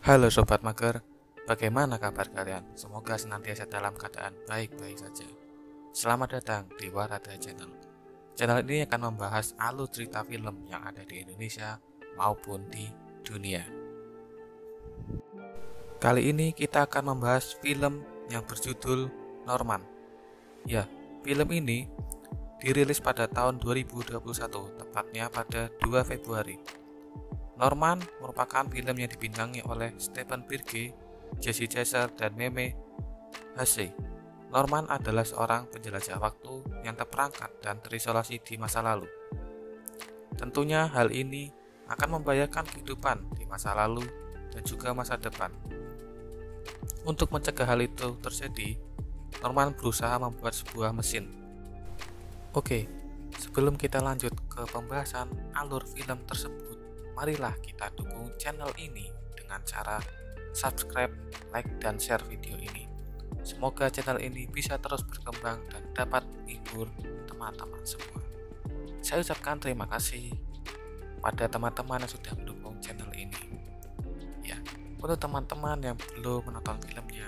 Halo Sobat Mager, bagaimana kabar kalian? Semoga senantiasa dalam keadaan baik-baik saja. Selamat datang di Warada Channel. Channel ini akan membahas alur cerita film yang ada di Indonesia maupun di dunia. Kali ini kita akan membahas film yang berjudul Norman. Ya, film ini dirilis pada tahun 2021, tepatnya pada 2 Februari. Norman merupakan film yang dibintangi oleh Stephen Birge, Jesse Chaser, dan Meme Hase. Norman adalah seorang penjelajah waktu yang terperangkap dan terisolasi di masa lalu. Tentunya hal ini akan membahayakan kehidupan di masa lalu dan juga masa depan. Untuk mencegah hal itu terjadi, Norman berusaha membuat sebuah mesin. Oke, sebelum kita lanjut ke pembahasan alur film tersebut, marilah kita dukung channel ini dengan cara subscribe, like, dan share video ini. Semoga channel ini bisa terus berkembang dan dapat menghibur teman-teman semua. Saya ucapkan terima kasih pada teman-teman yang sudah mendukung channel ini. Ya, untuk teman-teman yang belum menonton filmnya,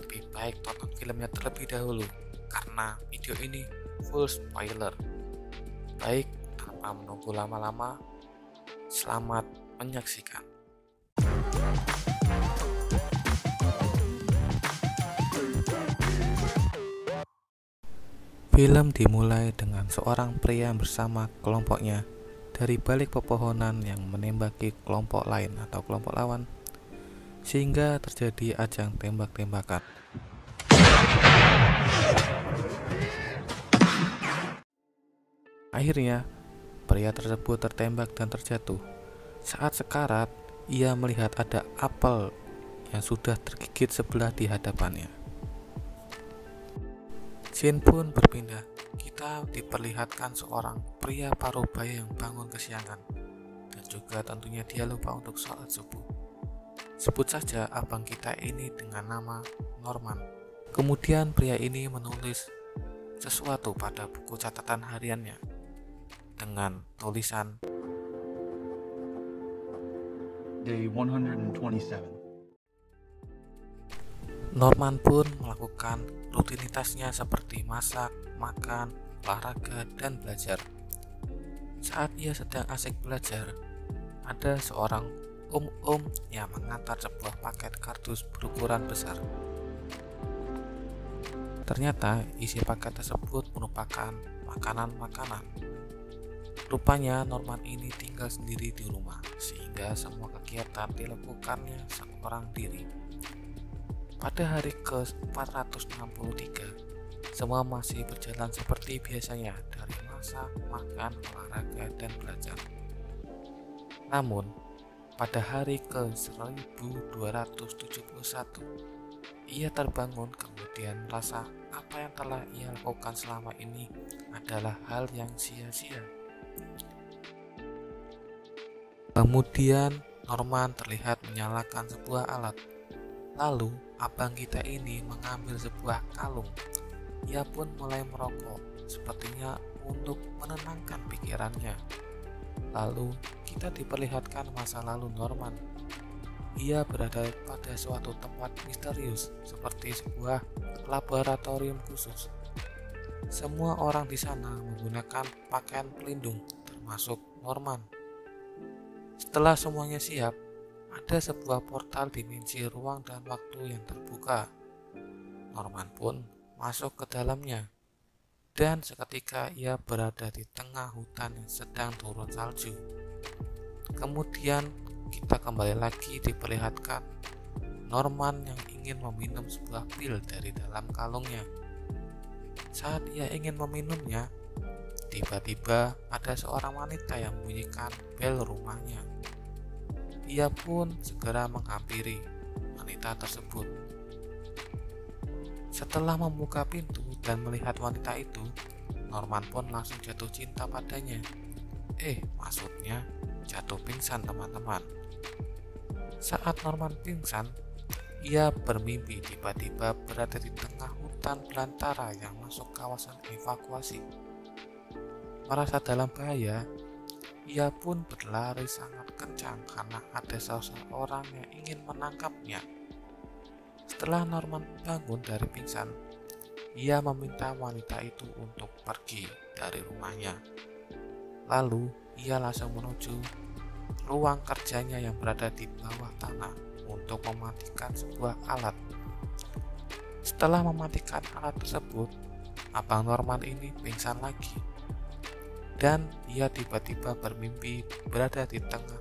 lebih baik tonton filmnya terlebih dahulu karena video ini full spoiler. Baik, tanpa menunggu lama-lama, selamat menyaksikan. Film dimulai dengan seorang pria bersama kelompoknya dari balik pepohonan yang menembaki kelompok lain atau kelompok lawan, sehingga terjadi ajang tembak-tembakan. Akhirnya, pria tersebut tertembak dan terjatuh. Saat sekarat, ia melihat ada apel yang sudah tergigit sebelah di hadapannya. Scene pun berpindah. Kita diperlihatkan seorang pria parubaya yang bangun kesiangan, dan juga tentunya dia lupa untuk sholat subuh. Sebut saja abang kita ini dengan nama Norman. Kemudian pria ini menulis sesuatu pada buku catatan hariannya dengan tulisan Day 127. Norman pun melakukan rutinitasnya seperti masak, makan, olahraga, dan belajar. Saat ia sedang asik belajar, ada seorang om-om yang mengantar sebuah paket kardus berukuran besar. Ternyata isi paket tersebut merupakan makanan-makanan. Rupanya Norman ini tinggal sendiri di rumah, sehingga semua kegiatan dilakukannya seorang diri. Pada hari ke-463, semua masih berjalan seperti biasanya dari masak, makan, olahraga, dan belajar. Namun, pada hari ke-1271, ia terbangun kemudian merasa apa yang telah ia lakukan selama ini adalah hal yang sia-sia. Kemudian Norman terlihat menyalakan sebuah alat. Lalu abang kita ini mengambil sebuah kalung. Ia pun mulai merokok, sepertinya untuk menenangkan pikirannya. Lalu kita diperlihatkan masa lalu Norman. Ia berada pada suatu tempat misterius seperti sebuah laboratorium khusus. Semua orang di sana menggunakan pakaian pelindung, termasuk Norman. Setelah semuanya siap, ada sebuah portal dimensi ruang dan waktu yang terbuka. Norman pun masuk ke dalamnya, dan seketika ia berada di tengah hutan yang sedang turun salju. Kemudian kita kembali lagi diperlihatkan Norman yang ingin meminum sebuah pil dari dalam kalungnya. Saat ia ingin meminumnya, tiba-tiba ada seorang wanita yang membunyikan bel rumahnya. Ia pun segera menghampiri wanita tersebut. Setelah membuka pintu dan melihat wanita itu, Norman pun langsung jatuh cinta padanya. Maksudnya jatuh pingsan, teman-teman. Saat Norman pingsan, ia bermimpi tiba-tiba berada di tengah hutan belantara yang masuk kawasan evakuasi. Merasa dalam bahaya, ia pun berlari sangat kencang karena ada seseorang yang ingin menangkapnya. Setelah Norman bangun dari pingsan, ia meminta wanita itu untuk pergi dari rumahnya. Lalu ia langsung menuju ruang kerjanya yang berada di bawah tanah untuk mematikan sebuah alat. Setelah mematikan alat tersebut, Abang Norman ini pingsan lagi. Dan ia tiba-tiba bermimpi berada di tengah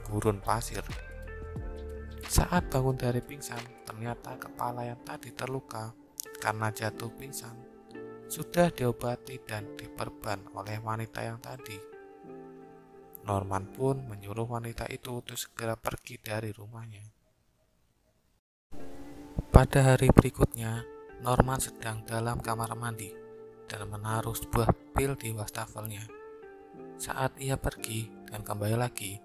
gurun pasir. Saat bangun dari pingsan, ternyata kepala yang tadi terluka karena jatuh pingsan sudah diobati dan diperban oleh wanita yang tadi. Norman pun menyuruh wanita itu untuk segera pergi dari rumahnya. Pada hari berikutnya, Norman sedang dalam kamar mandi dan menaruh sebuah pil di wastafelnya. Saat ia pergi dan kembali lagi,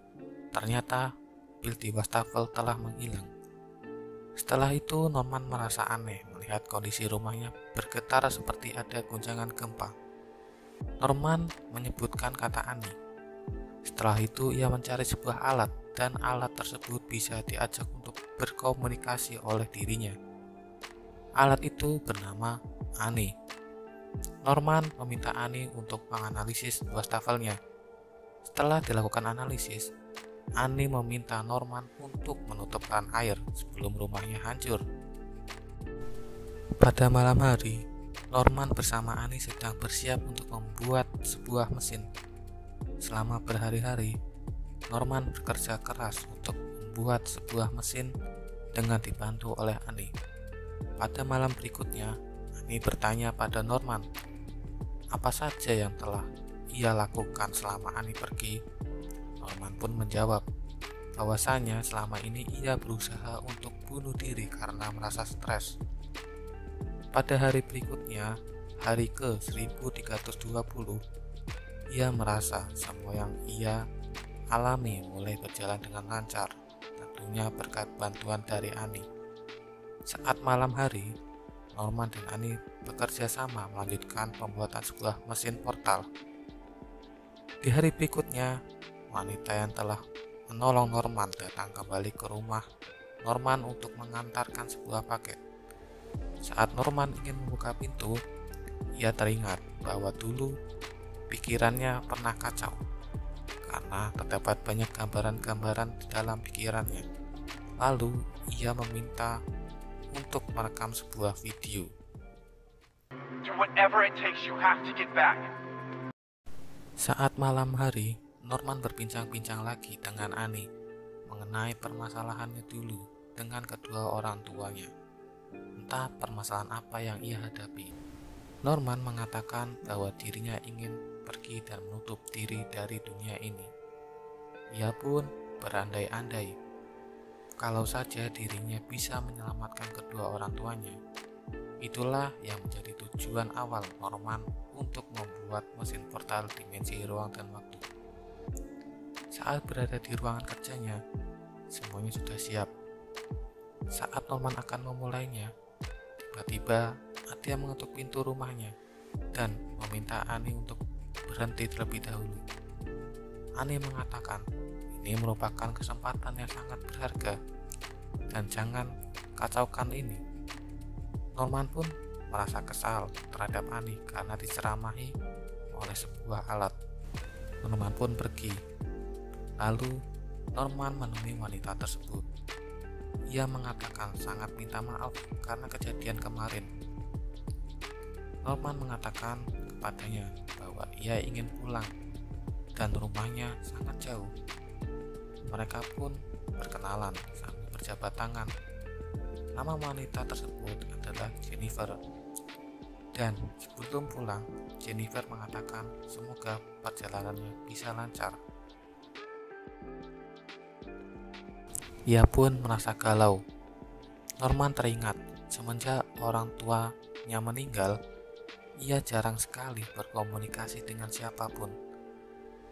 ternyata pil di wastafel telah menghilang. Setelah itu, Norman merasa aneh melihat kondisi rumahnya bergetar seperti ada guncangan gempa. Norman menyebutkan kata Annie. Setelah itu, ia mencari sebuah alat dan alat tersebut bisa diajak untuk berkomunikasi oleh dirinya. Alat itu bernama Annie. Norman meminta Annie untuk menganalisis wastafelnya. Setelah dilakukan analisis, Annie meminta Norman untuk menutup keran air sebelum rumahnya hancur. Pada malam hari, Norman bersama Annie sedang bersiap untuk membuat sebuah mesin. Selama berhari-hari, Norman bekerja keras untuk membuat sebuah mesin dengan dibantu oleh Annie. Pada malam berikutnya, Annie bertanya pada Norman, apa saja yang telah ia lakukan selama Annie pergi. Norman pun menjawab bahwasanya selama ini ia berusaha untuk bunuh diri karena merasa stres. Pada hari berikutnya, hari ke-1320, ia merasa semua yang ia alami mulai berjalan dengan lancar, tentunya berkat bantuan dari Annie. Saat malam hari, Norman dan Annie bekerja sama melanjutkan pembuatan sebuah mesin portal. Di hari berikutnya, wanita yang telah menolong Norman datang kembali ke rumah Norman untuk mengantarkan sebuah paket. Saat Norman ingin membuka pintu, ia teringat bahwa dulu pikirannya pernah kacau karena terdapat banyak gambaran-gambaran di dalam pikirannya. Lalu ia meminta untuk merekam sebuah video. Do whatever it takes, you have to get back. Saat malam hari, Norman berbincang-bincang lagi dengan Annie mengenai permasalahannya dulu dengan kedua orang tuanya. Entah permasalahan apa yang ia hadapi. Norman mengatakan bahwa dirinya ingin pergi dan menutup diri dari dunia ini. Ia pun berandai-andai kalau saja dirinya bisa menyelamatkan kedua orang tuanya. Itulah yang menjadi tujuan awal Norman untuk membuat mesin portal dimensi ruang dan waktu. Saat berada di ruangan kerjanya, semuanya sudah siap. Saat Norman akan memulainya, tiba-tiba ada yang mengetuk pintu rumahnya dan meminta Annie untuk berhenti terlebih dahulu. Annie mengatakan ini merupakan kesempatan yang sangat berharga dan jangan kacaukan ini. Norman pun merasa kesal terhadap Annie karena diceramahi oleh sebuah alat. Norman pun pergi. Lalu Norman menemui wanita tersebut. Ia mengatakan sangat minta maaf karena kejadian kemarin. Norman mengatakan kepadanya bahwa ia ingin pulang dan rumahnya sangat jauh. Mereka pun berkenalan sambil berjabat tangan. Nama wanita tersebut adalah Jennifer. Dan sebelum pulang, Jennifer mengatakan semoga perjalanannya bisa lancar. Ia pun merasa galau. Norman teringat semenjak orang tuanya meninggal, ia jarang sekali berkomunikasi dengan siapapun.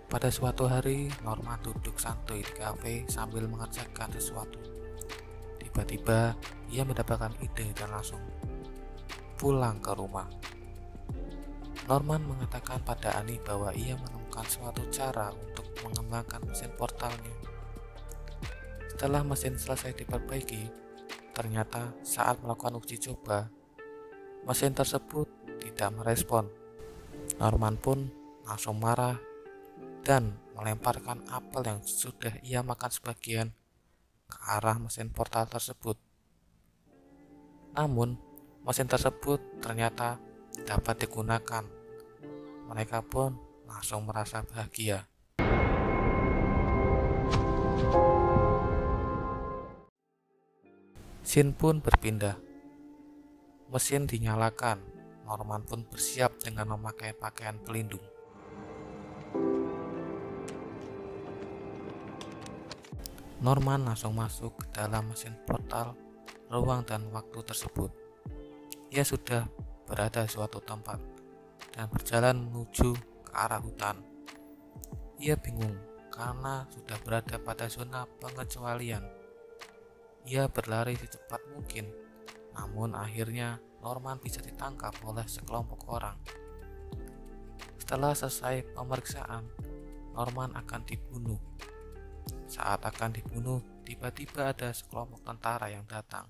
Pada suatu hari, Norman duduk santuy di kafe sambil mengerjakan sesuatu. Tiba-tiba, ia mendapatkan ide dan langsung pulang ke rumah. Norman mengatakan pada Annie bahwa ia menemukan suatu cara untuk mengembangkan mesin portalnya. Setelah mesin selesai diperbaiki, ternyata saat melakukan uji coba, mesin tersebut tidak merespon. Norman pun langsung marah dan melemparkan apel yang sudah ia makan sebagian ke arah mesin portal tersebut. Namun, mesin tersebut ternyata dapat digunakan. Mereka pun langsung merasa bahagia. Scene pun berpindah. Mesin dinyalakan. Norman pun bersiap dengan memakai pakaian pelindung. Norman langsung masuk ke dalam mesin portal ruang dan waktu tersebut. Ia sudah berada di suatu tempat dan berjalan menuju ke arah hutan. Ia bingung karena sudah berada pada zona pengecualian. Ia berlari secepat mungkin, namun akhirnya Norman bisa ditangkap oleh sekelompok orang. Setelah selesai pemeriksaan, Norman akan dibunuh. Saat akan dibunuh, tiba-tiba ada sekelompok tentara yang datang.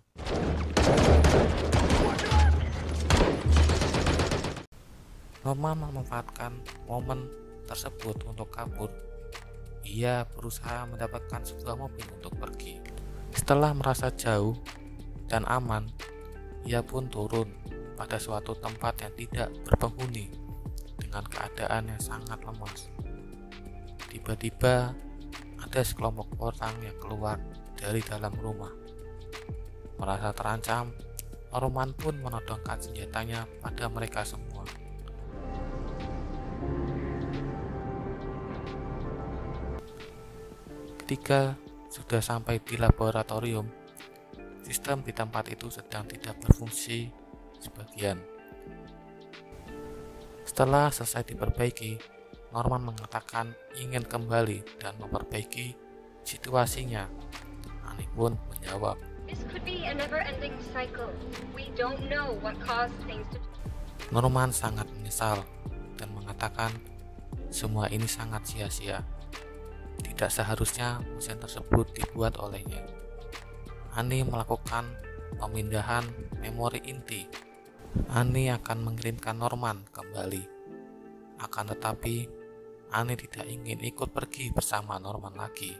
Norman memanfaatkan momen tersebut untuk kabur. Ia berusaha mendapatkan sebuah mobil untuk pergi. Setelah merasa jauh dan aman, ia pun turun pada suatu tempat yang tidak berpenghuni dengan keadaan yang sangat lemas. Tiba-tiba ada sekelompok orang yang keluar dari dalam rumah. Merasa terancam, Norman pun menodongkan senjatanya pada mereka semua. Ketika sudah sampai di laboratorium, sistem di tempat itu sedang tidak berfungsi sebagian. Setelah selesai diperbaiki, Norman mengatakan ingin kembali dan memperbaiki situasinya. Annie pun menjawab, This could be a never-ending cycle. We don't know what caused things to. Norman sangat menyesal dan mengatakan semua ini sangat sia-sia. Tidak seharusnya mesin tersebut dibuat olehnya. Annie melakukan pemindahan memori inti. Annie akan mengirimkan Norman kembali. Akan tetapi, Annie tidak ingin ikut pergi bersama Norman lagi.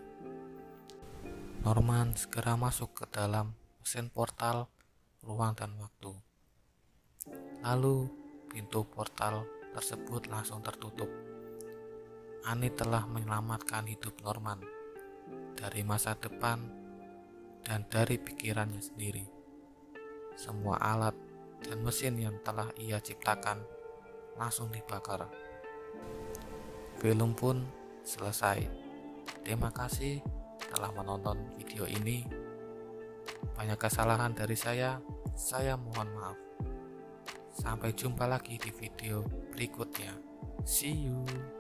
Norman segera masuk ke dalam mesin portal ruang dan waktu. Lalu, pintu portal tersebut langsung tertutup. Annie telah menyelamatkan hidup Norman dari masa depan dan dari pikirannya sendiri. Semua alat dan mesin yang telah ia ciptakan langsung dibakar. Film pun selesai. Terima kasih telah menonton video ini. Banyak kesalahan dari saya mohon maaf. Sampai jumpa lagi di video berikutnya. See you.